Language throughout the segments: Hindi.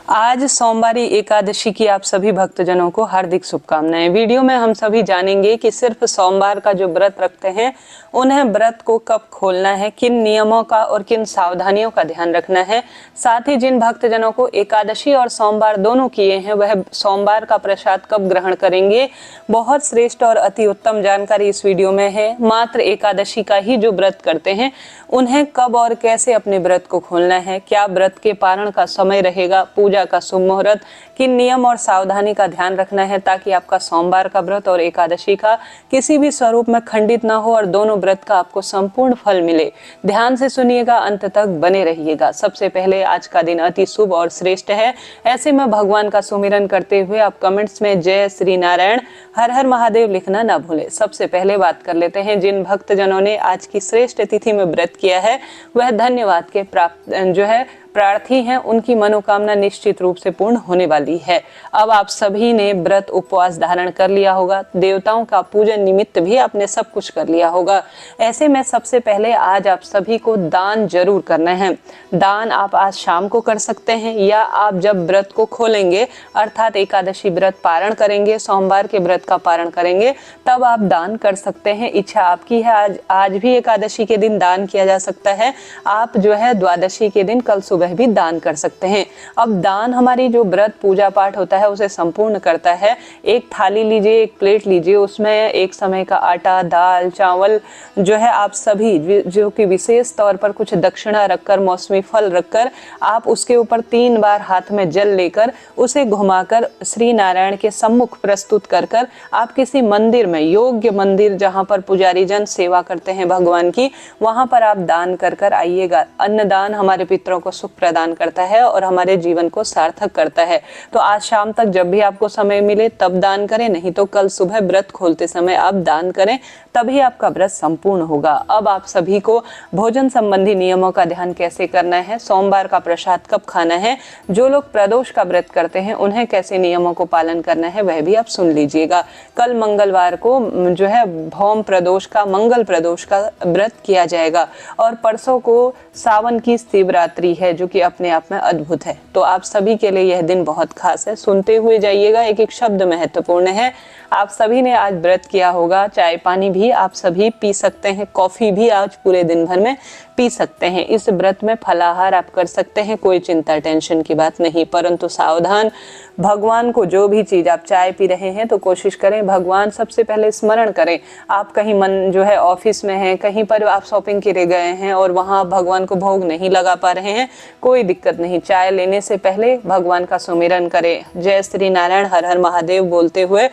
आज सोमवारी एकादशी की आप सभी भक्तजनों को हार्दिक शुभकामनाएं। वीडियो में हम सभी जानेंगे कि सिर्फ सोमवार का जो व्रत रखते हैं उन्हें व्रत को कब खोलना है, किन नियमों का और किन सावधानियों का ध्यान रखना है। साथ ही जिन भक्तजनों को एकादशी और सोमवार दोनों किए हैं वह सोमवार का प्रसाद कब ग्रहण करेंगे। बहुत श्रेष्ठ और अति उत्तम जानकारी इस वीडियो में है। मात्र एकादशी का ही जो व्रत करते हैं उन्हें कब और कैसे अपने व्रत को खोलना है, क्या व्रत के पारण का समय रहेगा, पूजा का शुभ मुहूर्त, किन नियम और सावधानी का ध्यान रखना है ताकि आपका सोमवार का व्रत और एकादशी का किसी भी स्वरूप में खंडित ना हो और दोनों व्रत का आपको संपूर्ण फल मिले। ध्यान से सुनिएगा, अंत तक बने रहिएगा। सबसे पहले आज का दिन अति शुभ और श्रेष्ठ है। ऐसे में भगवान का सुमिरन करते हुए आप कमेंट्स में जय श्री नारायण, हर हर महादेव लिखना ना भूले। सबसे पहले बात कर लेते हैं जिन भक्तजनों ने आज की श्रेष्ठ तिथि में व्रत किया है वह धन्यवाद के प्रार्थी हैं, उनकी मनोकामना निश्चित रूप से पूर्ण होने वाली है। अब आप सभी ने व्रत उपवास धारण कर लिया होगा, देवताओं का पूजन निमित्त भी आपने सब कुछ कर लिया होगा। ऐसे में सबसे पहले आज आप सभी को दान जरूर करना है। दान आप आज शाम को कर सकते हैं या आप जब व्रत को खोलेंगे अर्थात एकादशी व्रत पारण करेंगे, सोमवार के व्रत का पारण करेंगे तब आप दान कर सकते हैं। इच्छा आपकी है। आज भी एकादशी के दिन दान किया जा सकता है। आप द्वादशी के दिन कल सुबह भी दान कर सकते हैं। अब दान हमारी जो व्रत पूजा पाठ होता है उसे संपूर्ण करता है। एक थाली लीजिए, एक प्लेट लीजिए, उसमें एक समय का आटा, दाल, चावल आप सभी जो कि विशेष तौर पर कुछ दक्षिणा रखकर, मौसमी फल रखकर आप उसके ऊपर 3 बार हाथ में जल लेकर उसे घुमाकर श्री नारायण के सम्मुख प्रस्तुत कर आप किसी मंदिर में, योग्य मंदिर जहां पर पुजारी जन सेवा करते हैं भगवान की, वहां पर आप दान कर आइएगा। अन्नदान हमारे पितरों को सुख प्रदान करता है और हमारे जीवन को सार्थक करता है। तो आज शाम तक जब भी आपको समय मिले तब दान करें, नहीं तो कल सुबह व्रत खोलते समय आप दान करें, तभी आपका व्रत संपूर्ण होगा। अब आप सभी को भोजन संबंधी नियमों का ध्यान कैसे करना है, सोमवार का प्रसाद कब खाना है, जो लोग प्रदोष का व्रत करते हैं उन्हें कैसे नियमों को पालन करना है वह भी आप सुन लीजिएगा। कल मंगलवार को भौम प्रदोष का, मंगल प्रदोष का व्रत किया जाएगा और परसों को सावन की शिवरात्रि है जो कि अपने आप में अद्भुत है। तो आप सभी के लिए यह दिन बहुत खास है। सुनते हुए जाइएगा, एक एक शब्द महत्वपूर्ण है। आप सभी ने आज व्रत किया होगा, चाय पानी भी आप सभी पी सकते हैं, कॉफी भी आज पूरे दिन भर में पी सकते हैं। इस व्रत में फलाहार आप कर सकते हैं, कोई चिंता टेंशन की बात नहीं। परंतु सावधान, भगवान को जो भी चीज, आप चाय पी रहे हैं तो कोशिश करें भगवान सबसे पहले स्मरण करें। आप कहीं ऑफिस में हैं, कहीं पर आप शॉपिंग के लिए गए हैं और वहां भगवान को भोग नहीं लगा पा रहे हैं, कोई दिक्कत नहीं। चाय लेने से पहले भगवान का सुमिरन करें, जय श्री नारायण, हर हर महादेव बोलते हुए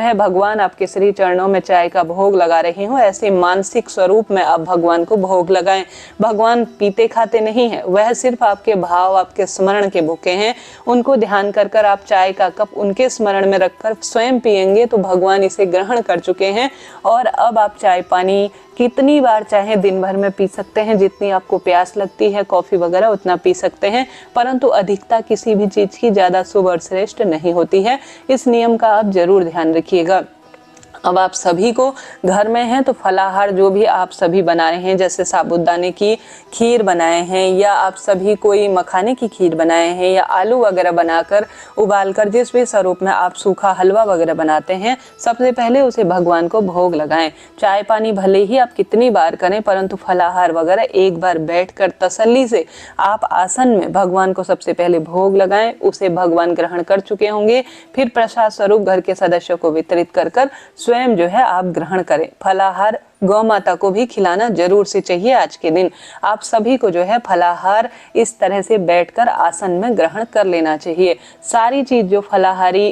भगवान आपके श्री चरणों में चाय का भोग लगा रही हूँ, ऐसे मानसिक स्वरूप में आप भगवान को भोग लगाएं। भगवान पीते खाते नहीं है, वह सिर्फ आपके भाव, आपके स्मरण के भूखे हैं। उनको ध्यान कर आप चाय का कप उनके स्मरण में रखकर स्वयं पिएंगे तो भगवान इसे ग्रहण कर चुके हैं। और अब आप चाय पानी कितनी बार चाहे दिन भर में पी सकते हैं, जितनी आपको प्यास लगती है, कॉफी वगैरह उतना पी सकते हैं, परंतु अधिकता किसी भी चीज की ज्यादा शुभ और श्रेष्ठ नहीं होती है। इस नियम का आप जरूर ध्यान रखिएगा। अब आप सभी को घर में हैं तो फलाहार जो भी आप सभी बना रहे हैं, जैसे साबूदाने की खीर बनाए हैं या आप सभी कोई मखाने की खीर बनाए हैं या आलू वगैरह बनाकर उबालकर जिस भी स्वरूप में आप सूखा हलवा वगैरह बनाते हैं, सबसे पहले उसे भगवान को भोग लगाएं। चाय पानी भले ही आप कितनी बार करें, परंतु फलाहार वगैरह एक बार बैठकर तसल्ली से आप आसन में भगवान को सबसे पहले भोग लगाएं। उसे भगवान ग्रहण कर चुके होंगे, फिर प्रसाद स्वरूप घर के सदस्यों को वितरित कर स्वयं आप ग्रहण करें। फलाहार गौ माता को भी खिलाना जरूर से चाहिए। आज के दिन आप सभी को फलाहार इस तरह से बैठकर आसन में ग्रहण कर लेना चाहिए। सारी चीज जो फलाहारी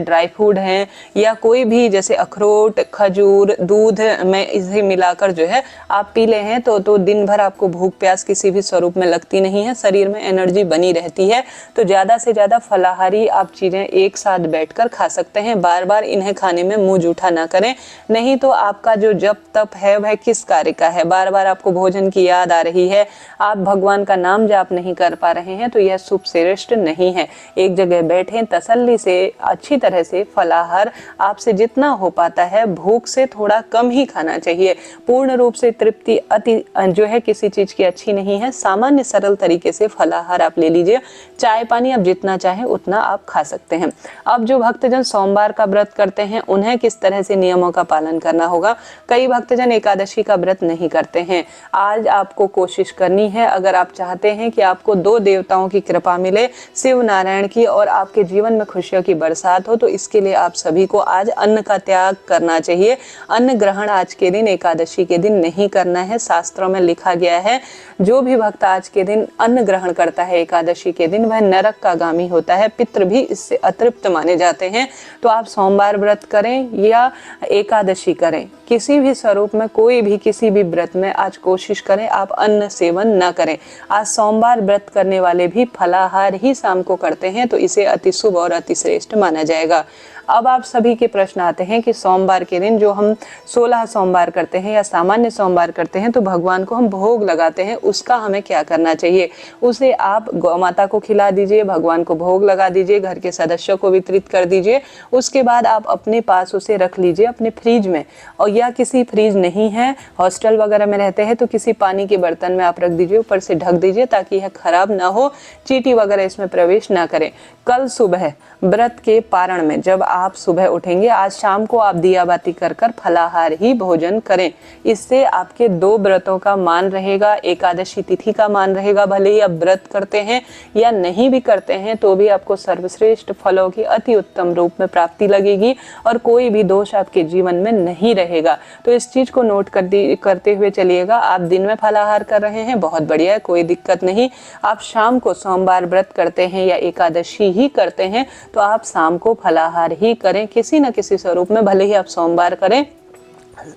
ड्राई फ्रूट हैं या कोई भी जैसे अखरोट, खजूर, दूध में इसे मिलाकर आप पी ले हैं तो दिन भर आपको भूख प्यास किसी भी स्वरूप में लगती नहीं है, शरीर में एनर्जी बनी रहती है। तो ज्यादा से ज्यादा फलाहारी आप चीजें एक साथ बैठकर खा सकते हैं। बार बार इन्हें खाने में मुंह जूठा ना करें, नहीं तो आपका जो जब तक तप है वह किस कार्य का है, बार बार आपको भोजन की याद आ रही है, आप भगवान का नाम जाप नहीं कर पा रहे हैं, तो यह शुभ श्रेष्ठ नहीं है। एक जगह बैठे तसल्ली से अच्छी तरह से फलाहार आपसे जितना हो पाता है, भूख से थोड़ा कम ही खाना चाहिए। पूर्ण रूप से तृप्ति अति जो है किसी चीज की अच्छी नहीं है। सामान्य सरल तरीके से फलाहार आप ले लीजिए। चाय पानी आप जितना चाहें उतना आप खा सकते हैं। अब जो भक्तजन सोमवार का व्रत करते हैं उन्हें किस तरह से नियमों का पालन करना होगा। कई भक्तजन एकादशी का व्रत नहीं करते हैं। आज आपको कोशिश करनी है, अगर आप चाहते हैं कि आपको दो देवताओं की कृपा मिले, शिव नारायण की, और आपके जीवन में खुशियों की बरसात हो, तो इसके लिए आप सभी को आज अन्न का त्याग करना चाहिए। अन्न ग्रहण आज के दिन एकादशी के दिन नहीं करना है। शास्त्रों में लिखा गया है जो भी भक्त आज के दिन अन्न ग्रहण करता है एकादशी के दिन वह नरक का गामी होता है। पितृ भी इससे अतृप्त माने जाते हैं। तो आप सोमवार व्रत करें या एकादशी करें, किसी भी स्वरूप में कोई भी किसी भी व्रत में आज कोशिश करें आप अन्न सेवन न करें। आज सोमवार व्रत करने वाले भी फलाहार ही शाम को करते हैं, तो इसे अति शुभ और अति श्रेष्ठ माना जाएगा। अब आप सभी के प्रश्न आते हैं कि सोमवार के दिन जो हम 16 सोमवार करते हैं या सामान्य सोमवार करते हैं तो भगवान को हम भोग लगाते हैं, उसका हमें क्या करना चाहिए। उसे आप गौ माता को खिला दीजिए, भगवान को भोग लगा दीजिए, घर के सदस्यों को वितरित कर दीजिए। उसके बाद आप अपने पास उसे रख लीजिए अपने फ्रिज में, और या किसी फ्रिज नहीं है, हॉस्टल वगैरह में रहते हैं तो किसी पानी के बर्तन में आप रख दीजिए, ऊपर से ढक दीजिए ताकि यह खराब ना हो, चींटी वगैरह इसमें प्रवेश ना करें। कल सुबह व्रत के पारण में जब आप सुबह उठेंगे, आज शाम को आप दिया बाती कर कर फलाहार ही भोजन करें। इससे आपके दो व्रतों का मान रहेगा, एकादशी तिथि का मान रहेगा। भले ही आप व्रत करते हैं या नहीं भी करते हैं तो भी आपको सर्वश्रेष्ठ फलों की अति उत्तम रूप में प्राप्ति लगेगी और कोई भी दोष आपके जीवन में नहीं रहेगा। तो इस चीज को नोट करते हुए चलिएगा। आप दिन में फलाहार कर रहे हैं, बहुत बढ़िया है, कोई दिक्कत नहीं। आप शाम को सोमवार व्रत करते हैं या एकादशी ही करते हैं तो आप शाम को फलाहार ही करें किसी न किसी स्वरूप में, भले ही आप सोमवार करें,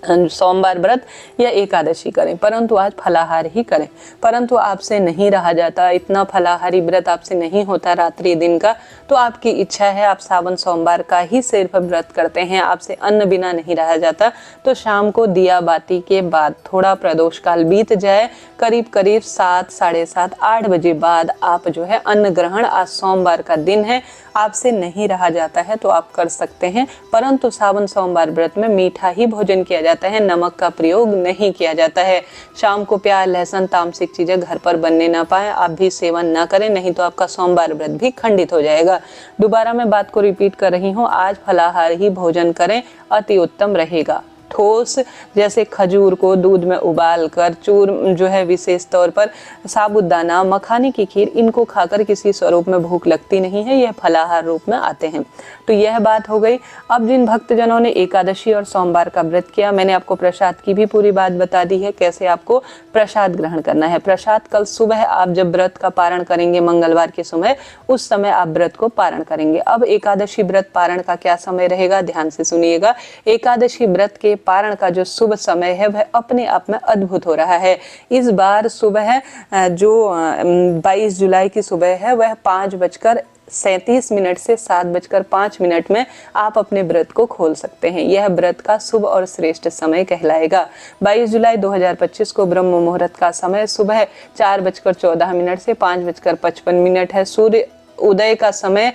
सोमवार व्रत या एकादशी करें, परंतु आज फलाहार ही करें। परंतु आपसे नहीं रहा जाता, इतना फलाहारी व्रत आपसे नहीं होता रात्रि दिन का, तो आपकी इच्छा है आप सावन सोमवार का ही सिर्फ व्रत करते हैं, आपसे अन्न बिना नहीं रहा जाता, तो शाम को दिया बाती के बाद थोड़ा प्रदोष काल बीत जाए, करीब करीब 7, साढ़े 7, 8 बजे बाद आप जो है अन्न ग्रहण, आज सोमवार का दिन है, आपसे नहीं रहा जाता है तो आप कर सकते हैं। परंतु सावन सोमवार व्रत में मीठा ही भोजन किया जाता है, नमक का प्रयोग नहीं किया जाता है। शाम को प्याज लहसुन तामसिक चीजें घर पर बनने ना पाए आप भी सेवन ना करें, नहीं तो आपका सोमवार व्रत भी खंडित हो जाएगा। दोबारा मैं बात को रिपीट कर रही हूँ, आज फलाहार ही भोजन करें, अति उत्तम रहेगा। ठोस जैसे खजूर को दूध में उबाल कर, चूर जो है विशेष तौर पर साबूदाना, मखाने की खीर, इनको खाकर किसी स्वरूप में भूख लगती नहीं है, यह फलाहार रूप में आते हैं। तो यह बात हो गई। अब जिन भक्तजनों ने एकादशी और सोमवार का व्रत किया, मैंने आपको प्रसाद की भी पूरी बात बता दी है, कैसे आपको प्रसाद ग्रहण करना है। प्रसाद कल सुबह आप जब व्रत का पारण करेंगे मंगलवार के समय, उस समय आप व्रत को पारण करेंगे। अब एकादशी व्रत पारण का क्या समय रहेगा, ध्यान से सुनिएगा। एकादशी व्रत के पारण का जो शुभ समय है वह अपने आप में अद्भुत हो रहा है। इस बार सुबह जो 22 जुलाई की सुबह है वह 5:37 से 7:05 में आप अपने व्रत को खोल सकते हैं। यह व्रत का शुभ और श्रेष्ठ समय कहलाएगा। 22 जुलाई 2025 को ब्रह्म मुहूर्त का समय सुबह 4:14 से 5:55 है। सूर्य उदय का समय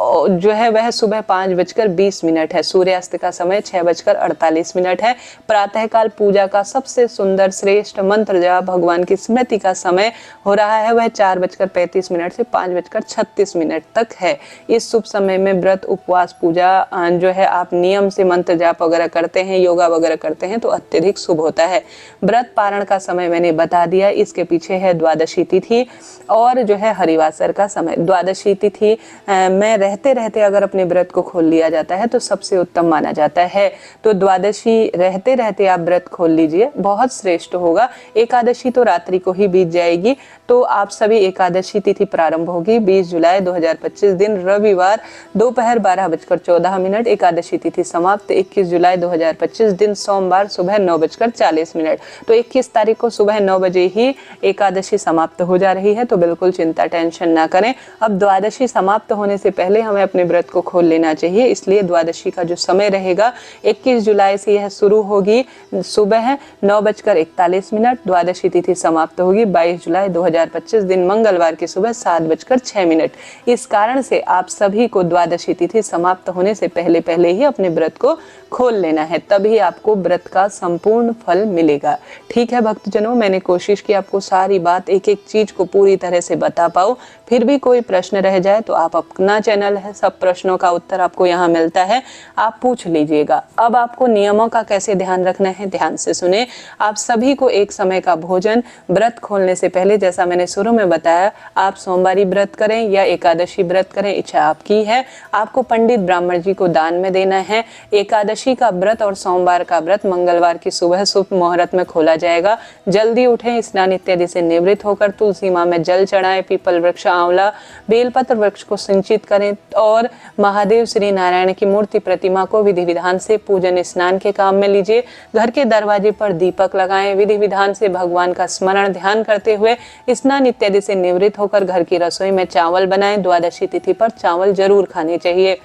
जो है वह सुबह 5:20 है। सूर्यास्त का समय 6:48 है। प्रातः काल पूजा का सबसे सुंदर श्रेष्ठ मंत्र जाप भगवान की स्मृति का समय हो रहा है, वह 4:35 से 5:36 तक है। इस शुभ समय में व्रत उपवास पूजा जो है आप नियम से मंत्र जाप वगैरह करते हैं, योगा वगैरह करते हैं तो अत्यधिक शुभ होता है। व्रत पारण का समय मैंने बता दिया, इसके पीछे है द्वादशी तिथि और जो है हरिवासर का समय। द्वादशी तिथि में रहते रहते अगर अपने व्रत को खोल लिया जाता है तो सबसे उत्तम माना जाता है। तो द्वादशी रहते रहते आप व्रत खोल लीजिए, बहुत श्रेष्ठ होगा। एकादशी तो रात्रि को ही बीत जाएगी, तो आप सभी एकादशी तिथि प्रारंभ होगी 20 जुलाई 2025 दिन रविवार दोपहर 12:14। एकादशी तिथि समाप्त 21 जुलाई 2025 दिन सोमवार सुबह 9:40। तो 21 तारीख को सुबह 9 बजे ही एकादशी समाप्त हो जा रही है, तो बिल्कुल चिंता टेंशन ना करें। अब द्वादशी समाप्त होने से पहले हमें अपने व्रत को खोल लेना चाहिए। इसलिए द्वादशी का जो समय रहेगा 21 जुलाई से यह शुरू होगी, सुबह 9:41 द्वादशी तिथि समाप्त होगी 22 जुलाई 2025 दिन मंगलवार की सुबह 7:06। इस कारण से आप सभी को द्वादशी तिथि समाप्त होने से पहले पहले ही अपने व्रत को खोल लेना है, तभी आपको व्रत का संपूर्ण फल मिलेगा। ठीक है भक्तजनों, मैंने कोशिश की आपको सारी बात एक एक चीज को पूरी तरह से बता पाऊं। फिर भी कोई प्रश्न रह जाए तो आप अपना चैनल है, सब प्रश्नों का उत्तर आपको यहाँ मिलता है, आप पूछ लीजिएगा। अब आपको नियमों का कैसे ध्यान रखना है, ध्यान से सुने। आप सभी को एक समय का भोजन व्रत खोलने से पहले, जैसा मैंने शुरू में बताया, आप सोमवारी व्रत करें या एकादशी व्रत करें, इच्छा आपकी है। आपको पंडित ब्राह्मण जी को दान में देना है। एकादशी का व्रत और सोमवार का व्रत मंगलवार की सुबह शुभ मुहूर्त में खोला जाएगा। जल्दी उठें, स्नान इत्यादि से निवृत्त होकर तुलसी मां में जल चढ़ाएं, पीपल वृक्ष, आंवला, बेलपत्र वृक्ष को सिंचित करें और महादेव श्री नारायण की मूर्ति प्रतिमा को विधि विधान से पूजन स्नान के काम में लीजिए। घर के दरवाजे पर दीपक लगाएं। विधि विधान से भगवान का स्मरण ध्यान करते हुए स्नान इत्यादि से निवृत्त होकर घर की रसोई में चावल बनाएं। द्वादशी तिथि पर चावल जरूर खाने चाहिए।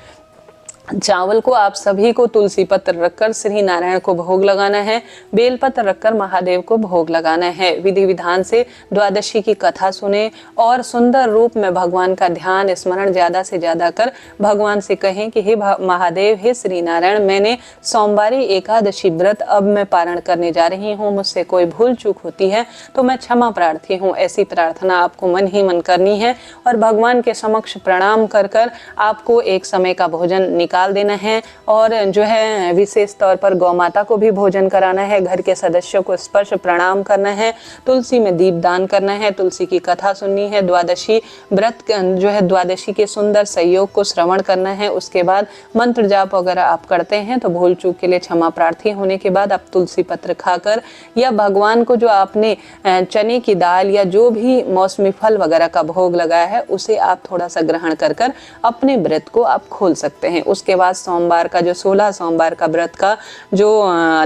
चावल को आप सभी को तुलसी पत्र रखकर श्री नारायण को भोग लगाना है, बेलपत्र रखकर महादेव को भोग लगाना है। विधि विधान से द्वादशी की कथा सुने और सुंदर रूप में भगवान का ध्यान स्मरण ज्यादा से ज्यादा कर भगवान से कहें कि हे महादेव, हे श्री नारायण, मैंने सोमवारी एकादशी व्रत अब मैं पारण करने जा रही हूँ, मुझसे कोई भूल चूक होती है तो मैं क्षमा प्रार्थी हूँ। ऐसी प्रार्थना आपको मन ही मन करनी है और भगवान के समक्ष प्रणाम कर कर आपको एक समय का भोजन निकाल देना है। और जो है विशेष तौर पर गौ माता को भी भोजन कराना है, घर के सदस्यों को स्पर्श प्रणाम करना है, तुलसी में दीप दान करना है, तुलसी की कथा सुननी है, द्वादशी व्रत जो है द्वादशी के सुंदर संयोग को श्रवण करना है। उसके बाद मंत्र जाप वगैरह आप करते हैं तो भूल चूक के लिए क्षमा प्रार्थी होने के बाद आप तुलसी पत्र खाकर या भगवान को जो आपने चने की दाल या जो भी मौसमी फल वगैरह का भोग लगाया है उसे आप थोड़ा सा ग्रहण कर कर अपने व्रत को आप खोल सकते हैं। उसके बाद सोमवार का जो 16 सोमवार का व्रत का जो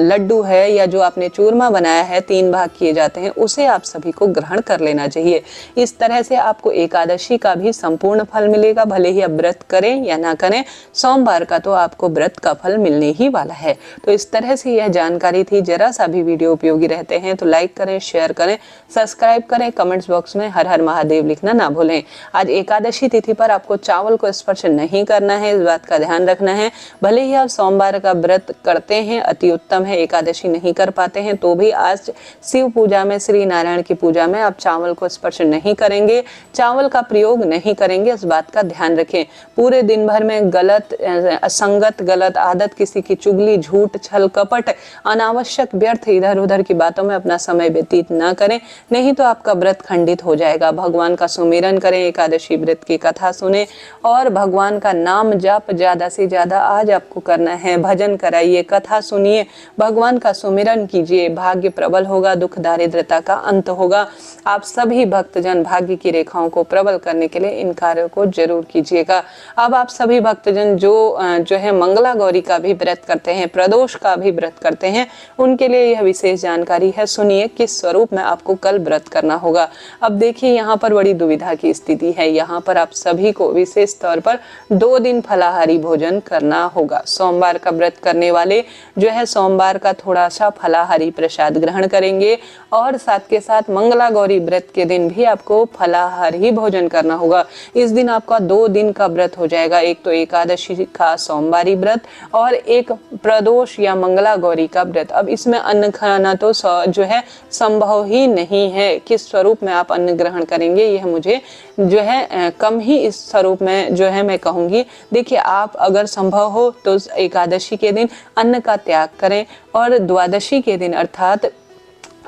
लड्डू है या जो आपने चूरमा बनाया है 3 भाग किए जाते हैं, उसे आप सभी को ग्रहण कर लेना चाहिए। इस तरह से आपको एकादशी का भी संपूर्ण फल मिलेगा, भले ही आप व्रत करें या ना करें, सोमवार का तो आपको व्रत का फल मिलने ही वाला है। तो इस तरह से यह जानकारी थी। जरा सा भी वीडियो उपयोगी रहते हैं तो लाइक करें, शेयर करें, सब्सक्राइब करें, कमेंट्स बॉक्स में हर हर महादेव लिखना ना भूलें। आज एकादशी तिथि पर आपको चावल को स्पर्श नहीं करना है, इस बात का ध्यान रखना है। भले ही आप सोमवार का व्रत करते हैं, अति उत्तम है, एकादशी नहीं कर पाते हैं तो भी आज शिव पूजा में, श्री नारायण की पूजा में आप चावल को स्पर्श नहीं करेंगे, चावल का प्रयोग नहीं करेंगे, इस बात का ध्यान रखें। पूरे दिन भर में गलत असंगत गलत आदत, किसी की चुगली, झूठ, छल कपट, अनावश्यक व्यर्थ इधर उधर की बातों में अपना समय व्यतीत ना करें, नहीं तो आपका व्रत खंडित हो जाएगा। भगवान का सुमिरन करें, एकादशी व्रत की कथा सुने और भगवान का नाम जाप ज्यादा से ज्यादा आज आपको करना है। भजन कराइए, कथा सुनिए, भगवान का सुमिरन कीजिए, भाग्य प्रबल होगा, दुख दारिद्रता का अंत होगा। आप सभी भक्तजन भाग्य की रेखाओं को प्रबल करने के लिए इन कार्यों को जरूर कीजिएगा। अब आप सभी भक्तजन जो है मंगला गौरी का भी व्रत करते हैं, प्रदोष का भी व्रत करते हैं, उनके लिए यह विशेष जानकारी है। सुनिए किस स्वरूप में आपको कल व्रत करना होगा। अब देखिए यहाँ पर बड़ी दुविधा की स्थिति है। यहाँ पर आप सभी को विशेष तौर पर 2 दिन फलाहारी भोजन करना होगा। सोमवार का व्रत करने वाले जो है सोमवार का थोड़ा सा फलाहारी प्रसाद ग्रहण करेंगे और साथ के साथ मंगला गौरी व्रत के दिन भी आपको फलाहारी भोजन करना होगा। इस दिन आपका 2 दिन का व्रत हो जाएगा, एक तो एकादशी का सोमवारी व्रत और एक प्रदोष या मंगला गौरी का व्रत। अब इसमें अन्न खाना तो जो है संभव ही नहीं है। किस स्वरूप में आप अन्न ग्रहण करेंगे यह मुझे जो है कम ही इस स्वरूप में जो है मैं कहूंगी। देखिए, आप अगर संभव हो तो एकादशी के दिन अन्न का त्याग करें और द्वादशी के दिन अर्थात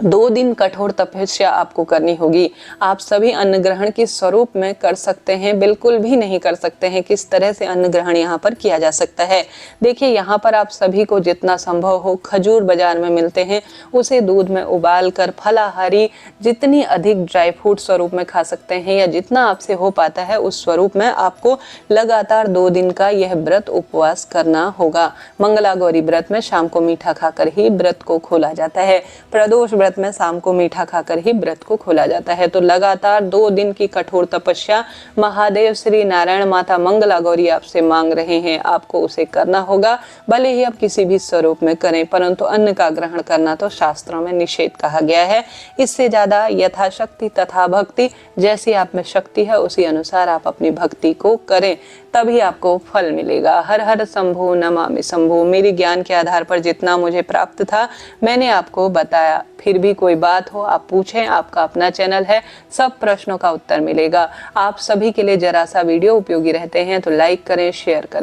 2 दिन कठोर तपस्या आपको करनी होगी। आप सभी अन्न ग्रहण किस स्वरूप में कर सकते हैं, बिल्कुल भी नहीं कर सकते हैं। किस तरह से अन्न ग्रहण यहाँ पर किया जा सकता है, देखिए यहाँ पर आप सभी को जितना संभव हो खजूर बाजार में मिलते हैं, उसे दूध में उबाल कर फलाहारी जितनी अधिक ड्राई फ्रूट स्वरूप में खा सकते हैं या जितना आपसे हो पाता है उस स्वरूप में आपको लगातार 2 दिन का यह व्रत उपवास करना होगा। मंगला गौरी व्रत में शाम को मीठा खाकर ही व्रत को खोला जाता है। प्रदोष व्रत में शाम को मीठा खाकर ही व्रत को खोला जाता है। तो लगातार 2 दिन की कठोर तपस्या महादेव श्री नारायण माता मंगला गौरी आपसे मांग रहे हैं, आपको उसे करना होगा। भले ही आप किसी भी स्वरूप में करें, परंतु अन्न का ग्रहण करना तो शास्त्रों में निषेध कहा गया है। इससे ज्यादा यथाशक्ति तथा भक्ति, जैसी आप में शक्ति है उसी अनुसार आप अपनी भक्ति को करें, तभी आपको फल मिलेगा। हर हर शंभु नमामि शंभु। मेरी ज्ञान के आधार पर जितना मुझे प्राप्त था मैंने आपको बताया। फिर भी कोई बात हो आप पूछें, आपका अपना चैनल है, सब प्रश्नों का उत्तर मिलेगा। आप सभी के लिए जरा सा वीडियो उपयोगी रहते हैं तो लाइक करें, शेयर करें।